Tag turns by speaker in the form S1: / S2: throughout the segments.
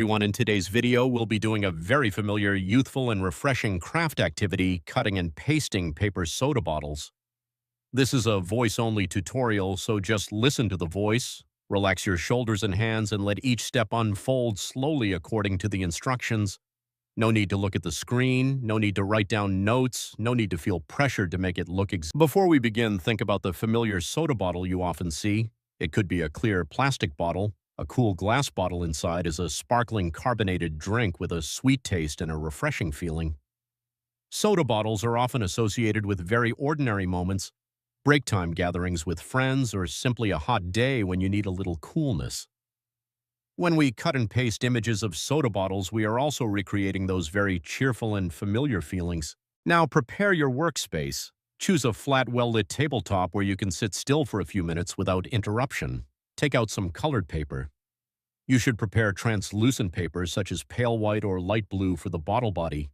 S1: Everyone, in today's video, we'll be doing a very familiar, youthful, and refreshing craft activity, cutting and pasting paper soda bottles. This is a voice-only tutorial, so just listen to the voice, relax your shoulders and hands, and let each step unfold slowly according to the instructions. No need to look at the screen, no need to write down notes, no need to feel pressured to make it look Before we begin, think about the familiar soda bottle you often see. It could be a clear plastic bottle. A cool glass bottle inside is a sparkling carbonated drink with a sweet taste and a refreshing feeling. Soda bottles are often associated with very ordinary moments, break time gatherings with friends, or simply a hot day when you need a little coolness. When we cut and paste images of soda bottles, we are also recreating those very cheerful and familiar feelings. Now prepare your workspace. Choose a flat, well-lit tabletop where you can sit still for a few minutes without interruption. Take out some colored paper. You should prepare translucent papers such as pale white or light blue for the bottle body.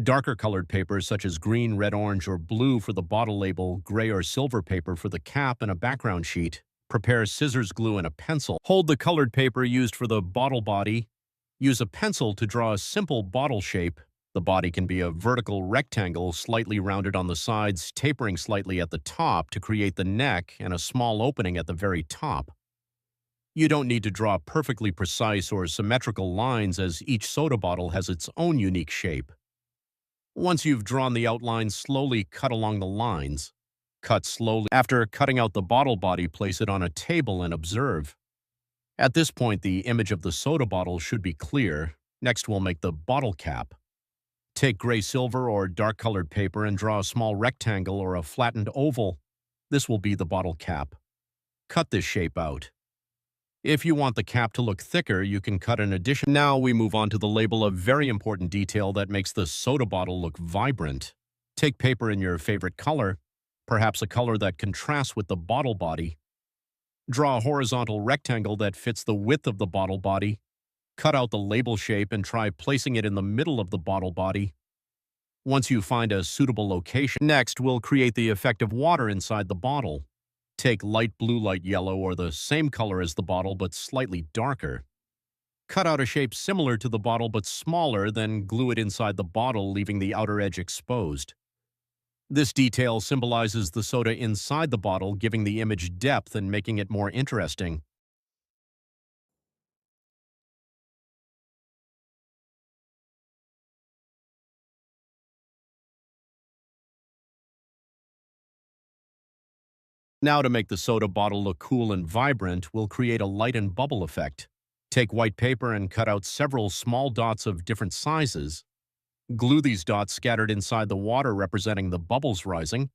S1: Darker colored papers such as green, red, orange, or blue for the bottle label, gray or silver paper for the cap and a background sheet. Prepare scissors, glue, and a pencil. Hold the colored paper used for the bottle body. Use a pencil to draw a simple bottle shape. The body can be a vertical rectangle, slightly rounded on the sides, tapering slightly at the top to create the neck and a small opening at the very top. You don't need to draw perfectly precise or symmetrical lines, as each soda bottle has its own unique shape. Once you've drawn the outline, slowly cut along the lines. Cut slowly. After cutting out the bottle body, place it on a table and observe. At this point, the image of the soda bottle should be clear. Next, we'll make the bottle cap. Take gray, silver, or dark-colored paper and draw a small rectangle or a flattened oval. This will be the bottle cap. Cut this shape out. If you want the cap to look thicker, you can cut an addition. Now we move on to the label, a very important detail that makes the soda bottle look vibrant. Take paper in your favorite color, perhaps a color that contrasts with the bottle body. Draw a horizontal rectangle that fits the width of the bottle body. Cut out the label shape and try placing it in the middle of the bottle body. Once you find a suitable location, next we'll create the effect of water inside the bottle. Take light blue, light yellow, or the same color as the bottle but slightly darker. Cut out a shape similar to the bottle but smaller, then glue it inside the bottle, leaving the outer edge exposed. This detail symbolizes the soda inside the bottle, giving the image depth and making it more interesting. Now, to make the soda bottle look cool and vibrant, we'll create a light and bubble effect. Take white paper and cut out several small dots of different sizes. Glue these dots scattered inside the water, representing the bubbles rising.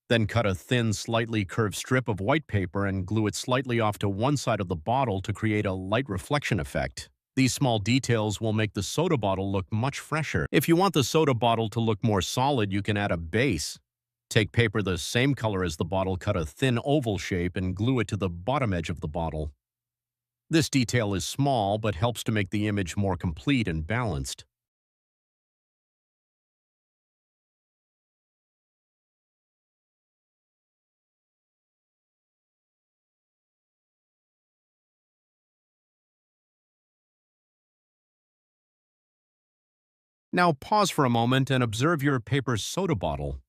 S1: Then cut a thin, slightly curved strip of white paper and glue it slightly off to one side of the bottle to create a light reflection effect. These small details will make the soda bottle look much fresher. If you want the soda bottle to look more solid, you can add a base. Take paper the same color as the bottle, cut a thin oval shape, and glue it to the bottom edge of the bottle. This detail is small, but helps to make the image more complete and balanced. Now pause for a moment and observe your paper soda bottle.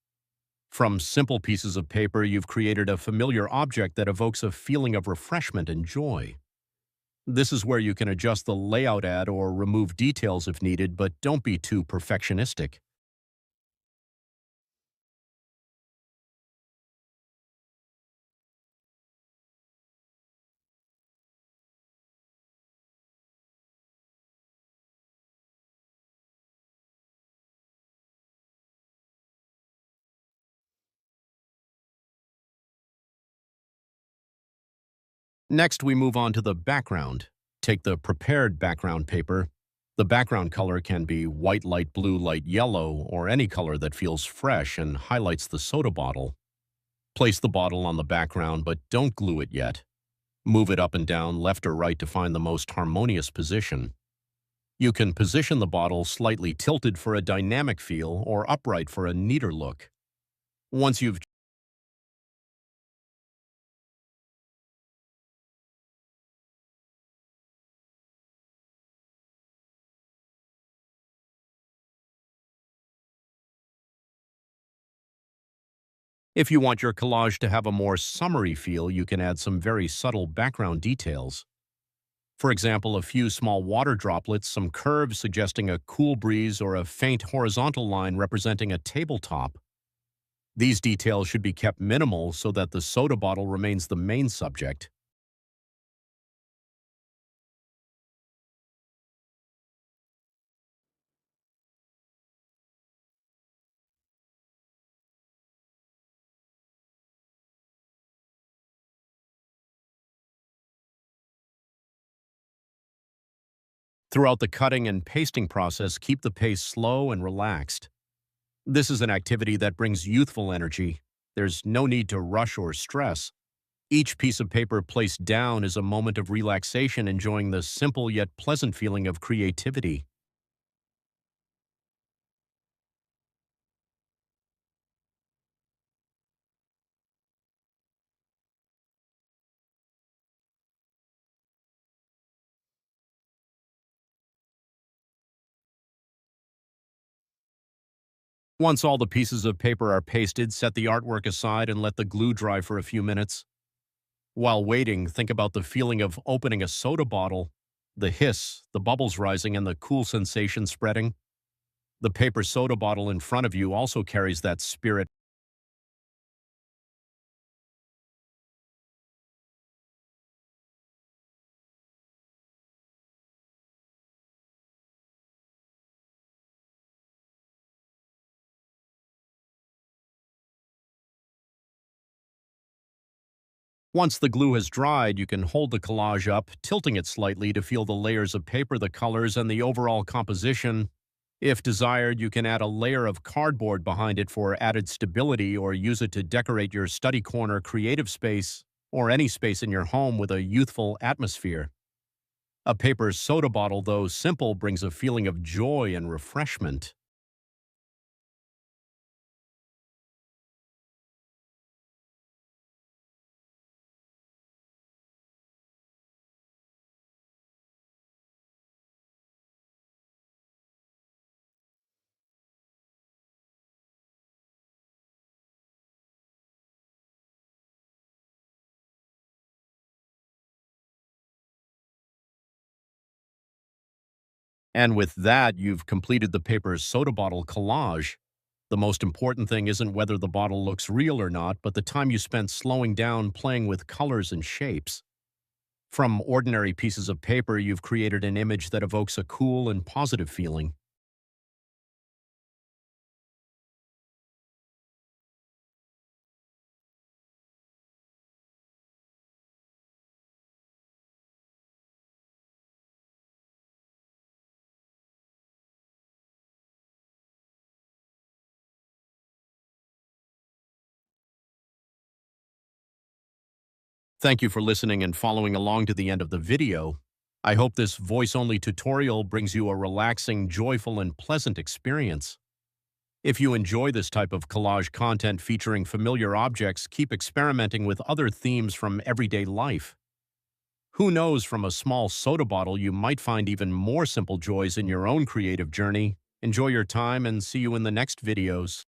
S1: From simple pieces of paper, you've created a familiar object that evokes a feeling of refreshment and joy. This is where you can adjust the layout, add or remove details if needed, but don't be too perfectionistic. Next, we move on to the background. Take the prepared background paper. The background color can be white, light blue, light yellow, or any color that feels fresh and highlights the soda bottle. Place the bottle on the background, but don't glue it yet. Move it up and down, left or right, to find the most harmonious position. You can position the bottle slightly tilted for a dynamic feel or upright for a neater look. Once you've If you want your collage to have a more summery feel, you can add some very subtle background details. For example, a few small water droplets, some curves suggesting a cool breeze, or a faint horizontal line representing a tabletop. These details should be kept minimal so that the soda bottle remains the main subject. Throughout the cutting and pasting process, keep the pace slow and relaxed. This is an activity that brings youthful energy. There's no need to rush or stress. Each piece of paper placed down is a moment of relaxation, enjoying the simple yet pleasant feeling of creativity. Once all the pieces of paper are pasted, set the artwork aside and let the glue dry for a few minutes. While waiting, think about the feeling of opening a soda bottle, the hiss, the bubbles rising, and the cool sensation spreading. The paper soda bottle in front of you also carries that spirit. Once the glue has dried, you can hold the collage up, tilting it slightly to feel the layers of paper, the colors, and the overall composition. If desired, you can add a layer of cardboard behind it for added stability, or use it to decorate your study corner, creative space, or any space in your home with a youthful atmosphere. A paper soda bottle, though simple, brings a feeling of joy and refreshment. And with that, you've completed the paper soda bottle collage. The most important thing isn't whether the bottle looks real or not, but the time you spent slowing down, playing with colors and shapes. From ordinary pieces of paper, you've created an image that evokes a cool and positive feeling. Thank you for listening and following along to the end of the video. I hope this voice-only tutorial brings you a relaxing, joyful, and pleasant experience. If you enjoy this type of collage content featuring familiar objects, keep experimenting with other themes from everyday life. Who knows, from a small soda bottle, you might find even more simple joys in your own creative journey. Enjoy your time and see you in the next videos.